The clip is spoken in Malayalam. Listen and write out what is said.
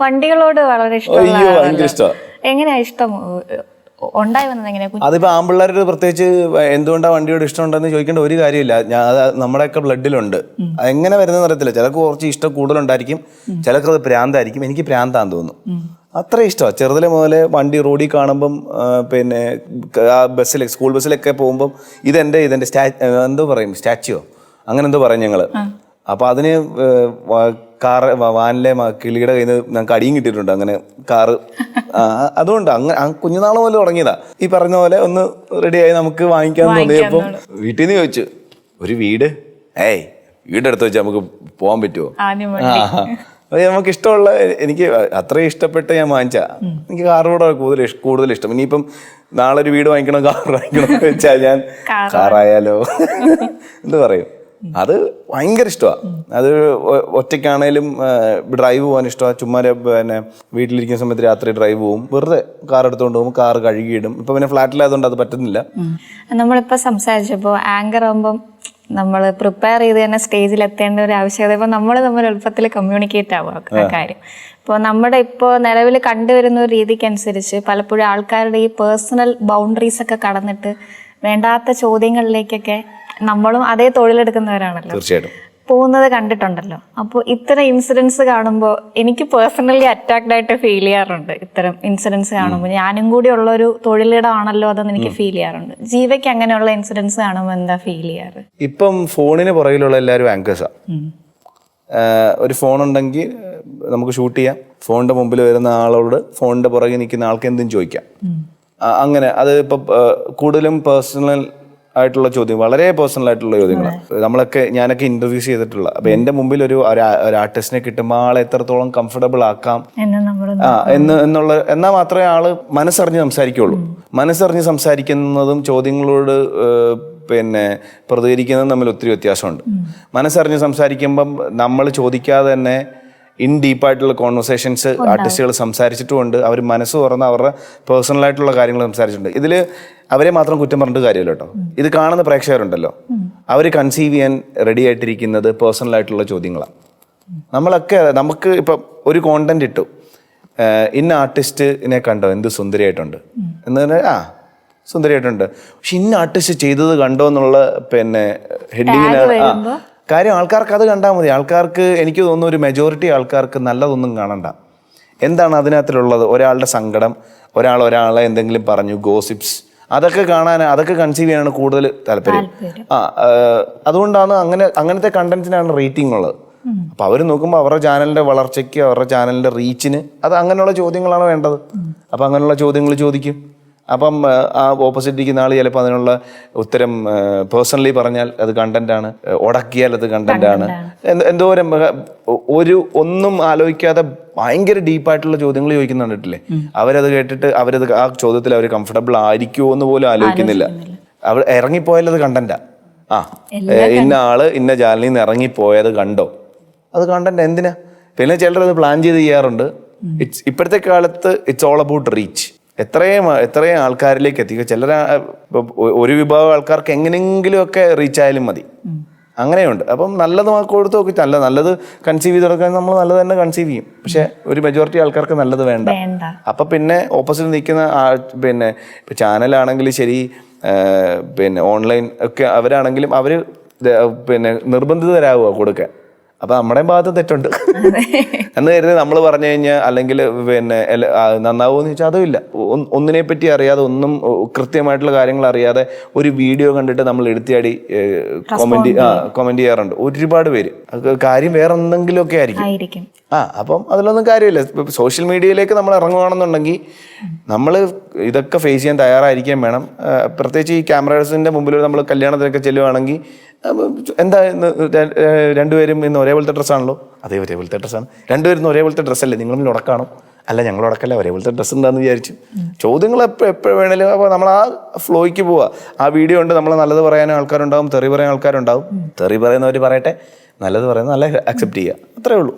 വണ്ടികളോട് വളരെ ഇഷ്ടം. എങ്ങനെയാ ഇഷ്ടം ഉണ്ടായി വന്നത്? എങ്ങനെയാ? അതിപ്പോ ആമ്പിള്ളേരുടെ പ്രത്യേകിച്ച് എന്തുകൊണ്ടാണ് വണ്ടിയോട് ഇഷ്ടമുണ്ടെന്ന് ചോദിക്കേണ്ട ഒരു കാര്യമില്ല. അത് നമ്മുടെയൊക്കെ ബ്ലഡിലുണ്ട്. എങ്ങനെ വരുന്നതെന്ന് അറിയത്തില്ല. ചിലർക്ക് കുറച്ച് ഇഷ്ടം കൂടുതലുണ്ടായിരിക്കും, ചിലർക്ക് അത് പ്രാന്തായിരിക്കും. എനിക്ക് പ്രാന്താന്ന് തോന്നുന്നു. അത്ര ഇഷ്ടമാണ്. ചെറുതിലെ മുതലേ വണ്ടി റോഡിൽ കാണുമ്പം പിന്നെ ആ ബസ്സിൽ സ്കൂൾ ബസ്സിലൊക്കെ പോകുമ്പം ഇതെന്റെ എന്തോ പറയും, സ്റ്റാച്യുവോ അങ്ങനെ എന്തോ പറയും ഞങ്ങള്. അപ്പൊ അതിന് കാറ് വാനിലെ കിളിയുടെ കയ്യിൽ നിന്ന് ഞങ്ങൾക്ക് അടിയും കിട്ടിയിട്ടുണ്ട്. അങ്ങനെ കാറ് അതുകൊണ്ട് അങ്ങനെ കുഞ്ഞുനാള് പോലെ തുടങ്ങിയതാ. ഈ പറഞ്ഞ പോലെ ഒന്ന് റെഡിയായി നമുക്ക് വാങ്ങിക്കാൻ തോന്നിയപ്പം വീട്ടിൽ നിന്ന് ചോദിച്ചു, ഒരു വീട് വീടെടുത്ത് വെച്ചാൽ നമുക്ക് പോകാൻ പറ്റുമോ? അത് നമുക്ക് ഇഷ്ടമുള്ള, എനിക്ക് അത്രയും ഇഷ്ടപ്പെട്ട് ഞാൻ വാങ്ങിച്ചാ. എനിക്ക് കാറോടെ കൂടുതൽ ഇഷ്ടം. ഇനിയിപ്പം നാളെ ഒരു വീട് വാങ്ങിക്കണം, കാർ വാങ്ങിക്കണം എന്ന് വെച്ചാൽ ഞാൻ കാറായാലോ എന്ത് പറയും. അത് ഭയങ്കര ഇഷ്ടമാണ്. അത് ഒറ്റയ്ക്കാണേലും ഡ്രൈവ് പോകാൻ ഇഷ്ടമാണ്. ചുമ്മാ പിന്നെ വീട്ടിലിരിക്കുന്ന സമയത്ത് രാത്രി ഡ്രൈവ് പോകും. വെറുതെ കാർ എടുത്തുകൊണ്ട് പോകും, കാർ കഴുകിയിടും. ഇപ്പൊ പിന്നെ ഫ്ലാറ്റിലായതുകൊണ്ട് അത് പറ്റുന്നില്ല. നമ്മളിപ്പോ സംസാരിച്ചപ്പോ ആങ്കർ ആകുമ്പം നമ്മൾ പ്രിപ്പയർ ചെയ്ത് തന്നെ സ്റ്റേജിൽ എത്തേണ്ട ഒരു ആവശ്യകത ഇപ്പോൾ നമ്മൾ തമ്മിൽ എളുപ്പത്തിൽ കമ്മ്യൂണിക്കേറ്റ് ആവുക കാര്യം. ഇപ്പോൾ നമ്മുടെ ഇപ്പോൾ നിലവിൽ കണ്ടുവരുന്ന ഒരു രീതിക്കനുസരിച്ച് പലപ്പോഴും ആൾക്കാരുടെ ഈ പേഴ്സണൽ ബൗണ്ടറീസ് ഒക്കെ കടന്നിട്ട് വേണ്ടാത്ത ചോദ്യങ്ങളിലേക്കൊക്കെ നമ്മളും അതേ തൊഴിലെടുക്കുന്നവരാണല്ലോ, തീർച്ചയായിട്ടും പോകുന്നത് കണ്ടിട്ടുണ്ടല്ലോ. അപ്പോൾ ഇത്തരം ഇൻസിഡൻസ് കാണുമ്പോൾ എനിക്ക് പേഴ്സണലി അറ്റാക്ഡ് ആയിട്ട് ഫീൽ ചെയ്യാറുണ്ട്. ഇത്തരം ഇൻസിഡൻസ് കാണുമ്പോൾ ഞാനും കൂടി ഉള്ളൊരു തൊഴിലിടമാണല്ലോ അതെന്ന് എനിക്ക് ഫീൽ ചെയ്യാറുണ്ട്. ജീവയ്ക്ക് അങ്ങനെയുള്ള ഇൻസിഡൻസ് കാണുമ്പോൾ എന്താ ഫീൽ ചെയ്യാറ്? ഇപ്പം ഫോണിന് പുറകിലുള്ള എല്ലാവരും ആങ്കേഴ്സാ. ഒരു ഫോൺ ഉണ്ടെങ്കിൽ നമുക്ക് ഷൂട്ട് ചെയ്യാം. ഫോണിന്റെ മുമ്പിൽ വരുന്ന ആളോട് ഫോണിന്റെ പുറകെ നിൽക്കുന്ന ആൾക്ക് എന്തും ചോദിക്കാം. അങ്ങനെ അത് ഇപ്പം കൂടുതലും പേഴ്സണൽ ആയിട്ടുള്ള ചോദ്യം, വളരെ പേഴ്സണൽ ആയിട്ടുള്ള ചോദ്യങ്ങളാണ്. ഞാനൊക്കെ ഇന്റർവ്യൂസ് ചെയ്തിട്ടുള്ള. അപ്പൊ എന്റെ മുമ്പിൽ ഒരു ആർട്ടിസ്റ്റിനെ കിട്ടുമ്പോൾ ആളെ എത്രത്തോളം കംഫർട്ടബിൾ ആക്കാം എന്നാൽ മാത്രമേ ആള് മനസ്സറിഞ്ഞ് സംസാരിക്കുള്ളൂ. മനസ്സറിഞ്ഞ് സംസാരിക്കുന്നതും ചോദ്യങ്ങളോട് പിന്നെ പ്രതികരിക്കുന്നതും തമ്മിൽ ഒത്തിരി വ്യത്യാസമുണ്ട്. മനസ്സറിഞ്ഞ് സംസാരിക്കുമ്പം നമ്മൾ ചോദിക്കാതെ തന്നെ ഇൻ ഡീപ്പായിട്ടുള്ള കോൺവെർസേഷൻസ് ആർട്ടിസ്റ്റുകൾ സംസാരിച്ചിട്ടുമുണ്ട്. അവർ മനസ്സ് തുറന്ന് അവരുടെ പേഴ്സണലായിട്ടുള്ള കാര്യങ്ങൾ സംസാരിച്ചിട്ടുണ്ട്. ഇതിൽ അവരെ മാത്രം കുറ്റം പറഞ്ഞിട്ട് കാര്യമല്ല കേട്ടോ. ഇത് കാണുന്ന പ്രേക്ഷകരുണ്ടല്ലോ, അവർ കൺസീവ് ചെയ്യാൻ റെഡി ആയിട്ടിരിക്കുന്നത് പേഴ്സണലായിട്ടുള്ള ചോദ്യങ്ങളാണ്. നമുക്ക് ഇപ്പം ഒരു കോണ്ടന്റ് ഇട്ടു, ഇന്ന ആർട്ടിസ്റ്റിനെ കണ്ടോ, എന്ത് സുന്ദരിയായിട്ടുണ്ട് എന്ന് പറഞ്ഞാൽ സുന്ദരിയായിട്ടുണ്ട്. പക്ഷെ ഇന്ന ആർട്ടിസ്റ്റ് ചെയ്തത് കണ്ടോ എന്നുള്ള പിന്നെ ഹെഡിങ്ങിന് കാര്യം ആൾക്കാർക്ക് അത് കണ്ടാൽ മതി. ആൾക്കാർക്ക് എനിക്ക് തോന്നുന്നു ഒരു മെജോറിറ്റി ആൾക്കാർക്ക് നല്ലതൊന്നും കാണണ്ട. എന്താണ് അതിനകത്തിലുള്ളത്? ഒരാളുടെ സങ്കടം, ഒരാളെ എന്തെങ്കിലും പറഞ്ഞു, ഗോസിപ്സ്, അതൊക്കെ കാണാൻ, അതൊക്കെ കൺസീവ് ചെയ്യാനാണ് കൂടുതൽ താല്പര്യം. അതുകൊണ്ടാണ് അങ്ങനത്തെ കണ്ടന്റിനാണ് റേറ്റിംഗ് ഉള്ളത്. അപ്പൊ അവർ നോക്കുമ്പോൾ അവരുടെ ചാനലിന്റെ വളർച്ചയ്ക്ക്, അവരുടെ ചാനലിന്റെ റീച്ചിന് അത് അങ്ങനെയുള്ള ചോദ്യങ്ങളാണ് വേണ്ടത്. അപ്പൊ അങ്ങനെയുള്ള ചോദ്യങ്ങൾ ചോദിക്കും. അപ്പം ആ ഓപ്പോസിറ്റ് ഇരിക്കുന്ന ആൾ ചിലപ്പോൾ അതിനുള്ള ഉത്തരം പേഴ്സണലി പറഞ്ഞാൽ അത് കണ്ടന്റാണ്, ഉടക്കിയാൽ അത് കണ്ടന്റാണ്. എന്തോരം ഒന്നും ആലോചിക്കാതെ ഭയങ്കര ഡീപ്പായിട്ടുള്ള ചോദ്യങ്ങൾ ചോദിക്കുന്ന കണ്ടിട്ടില്ലേ? അവരത് കേട്ടിട്ട് ആ ചോദ്യത്തിൽ അവർ കംഫർട്ടബിൾ ആയിരിക്കുമോ എന്ന് പോലും ആലോചിക്കുന്നില്ല. അവർ ഇറങ്ങിപ്പോയാൽ അത് കണ്ടന്റാ. ഇന്ന ആള് ഇന്ന ചാനലിൽ നിന്ന് ഇറങ്ങിപ്പോയത് കണ്ടോ, അത് കണ്ടന്റ്. എന്തിനാ? പിന്നെ ചിലർ അത് പ്ലാൻ ചെയ്ത് ചെയ്യാറുണ്ട്. ഇപ്പോഴത്തെ കാലത്ത് ഇറ്റ്സ് ഓൾ അബൌട്ട് റീച്ച്. എത്രയും ആൾക്കാരിലേക്ക് എത്തിക്കുക. ഒരു വിഭാഗം ആൾക്കാർക്ക് എങ്ങനെയെങ്കിലും ഒക്കെ റീച്ച് ആയാലും മതി, അങ്ങനെയുണ്ട്. അപ്പം നല്ലത് കൊടുത്ത് നോക്കി നല്ലത് കൺസീവ് ചെയ്ത് കൊടുക്കാൻ നമ്മൾ നല്ലത് തന്നെ കൺസീവ് ചെയ്യും. പക്ഷെ ഒരു മെജോറിറ്റി ആൾക്കാർക്ക് നല്ലത് വേണ്ട. അപ്പൊ പിന്നെ ഓപ്പോസിറ്റ് നിൽക്കുന്ന പിന്നെ ഇപ്പൊ ചാനലാണെങ്കിലും ശരി, പിന്നെ ഓൺലൈൻ ഒക്കെ അവരാണെങ്കിലും അവര് പിന്നെ നിർബന്ധിതരാകുക കൊടുക്കാൻ. അപ്പൊ നമ്മുടെ ഭാഗത്ത് തെറ്റുണ്ട് എന്ന് കരുതി നമ്മൾ പറഞ്ഞു കഴിഞ്ഞാൽ അല്ലെങ്കിൽ പിന്നെ നന്നാവുമെന്ന് ചോദിച്ചാൽ അതുമില്ല. ഒന്നിനെ പറ്റി അറിയാതെ, ഒന്നും കൃത്യമായിട്ടുള്ള കാര്യങ്ങൾ അറിയാതെ ഒരു വീഡിയോ കണ്ടിട്ട് നമ്മൾ എടുത്തിയാടി കമന്റ് ചെയ്യാറുണ്ട് ഒരുപാട് പേര്. കാര്യം വേറെ എന്തെങ്കിലുമൊക്കെ ആയിരിക്കും. അപ്പം അതിലൊന്നും കാര്യമില്ല. സോഷ്യൽ മീഡിയയിലേക്ക് നമ്മൾ ഇറങ്ങുകയാണെന്നുണ്ടെങ്കിൽ നമ്മൾ ഇതൊക്കെ ഫേസ് ചെയ്യാൻ തയ്യാറായിരിക്കാൻ വേണം. പ്രത്യേകിച്ച് ഈ ക്യാമറസിന്റെ മുമ്പിൽ നമ്മൾ കല്യാണത്തിനൊക്കെ ചെല്ലുവാണെങ്കിൽ എന്താ രണ്ടുപേരും ഇന്ന് ഒരേപോലത്തെ ഡ്രസ്സാണല്ലോ, അതേ ഒരേപോലത്തെ ഡ്രസ്സാണ്. രണ്ടുപേരും ഒരേപോലത്തെ ഡ്രസ്സല്ലേ, നിങ്ങളും ഉടക്കാണോ? അല്ല, ഞങ്ങൾ ഉടക്കല്ല, ഒരേപോലത്തെ ഡ്രസ്സ് ഉണ്ടാന്ന് വിചാരിച്ചു. ചോദ്യങ്ങൾ എപ്പോഴും വേണേലും. അപ്പോൾ നമ്മൾ ആ ഫ്ലോയ്ക്ക് പോവുക. ആ വീഡിയോ ഉണ്ട്, നമ്മൾ നല്ലത് പറയാനും ആൾക്കാരുണ്ടാവും, തെറി പറയാൻ ആൾക്കാരുണ്ടാവും. തെറി പറയുന്നവർ പറയട്ടെ, നല്ലത് പറയുന്നത് നല്ല അക്സെപ്റ്റ് ചെയ്യുക, അത്രേ ഉള്ളൂ.